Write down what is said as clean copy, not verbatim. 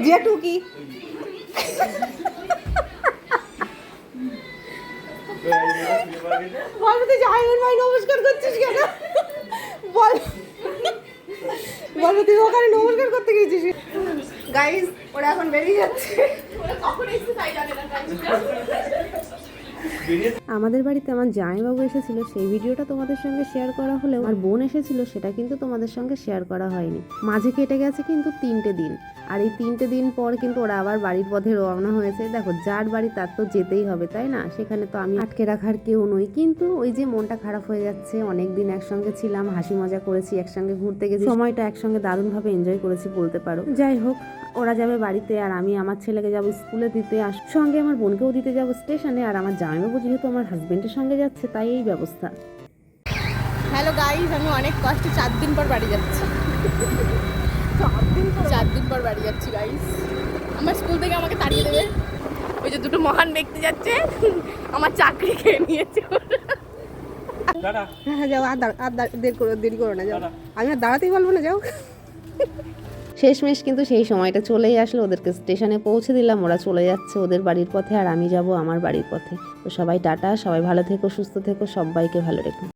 জেঠুকি বল তুই জাহির ভাই নমস্কার করছিস কেন বল বল তুই ওখানে নমস্কার করতে গেছিস গাইস ওরা এখন বেরিয়ে যাচ্ছে আমাদের বাড়িতে আমার জামাইবাবু এসেছিল, সেই ভিডিওটা তোমাদের সঙ্গে শেয়ার করা হলেও আর বোন এসেছিল সেটা কিন্তু তোমাদের সঙ্গে শেয়ার করা হয়নি। মাঝে কেটে গেছে কিন্তু 3টে দিন, আর এই 3টে দিন পর কিন্তু ওরা আবার বাড়ির পথে রওনা হয়েছে। দেখো যার বাড়ি তার তো যেতেই হবে, তাই না? সেখানে তো আমি আটকে রাখার কেউ নই, কিন্তু ওই যে মনটা খারাপ হয়ে যাচ্ছে। অনেকদিন একসঙ্গে ছিলাম, হাসি মজা করেছি, একসঙ্গে ঘুরতে গেছি, সময়টা একসঙ্গে দারুণভাবে এনজয় করেছি বলতে পারো। যাই হোক, ওরা যাবে বাড়িতে আর আমি আমার ছেলেকে যাবো স্কুলে দিতে, আর সঙ্গে আমার বোনকেও দিতে যাবো স্টেশনে। আর আমার জামাইবাবু যেহেতু আমার হাজবেন্ডের সঙ্গে যাচ্ছে, তাই এই ব্যবস্থা। হ্যালো গাইস, আমি অনেক কষ্টে 4 দিন পর বাড়ি যাচ্ছি। 4 দিন পর বাড়ি যাচ্ছি গাইস। আমার স্কুল থেকে আমাকে তাড়িয়ে দেবে, ওই যে দুটো মহান ব্যক্তি যাচ্ছে, আমার চাকরি খেয়ে নিয়েছে। হ্যাঁ যাও, আর দেরি করো না, যাও। আমি আর দাঁড়াতেই বলবো না, যাও। শেষমেশ কিন্তু সেই সময়টা চলেই আসলো, ওদেরকে স্টেশনে পৌঁছে দিলাম। ওরা চলে যাচ্ছে ওদের বাড়ির পথে, আর আমি যাব আমার বাড়ির পথে। তো সবাই টাটা, সবাই ভালো থেকো, সুস্থ থেকো, সবাইকে ভালো রেখো।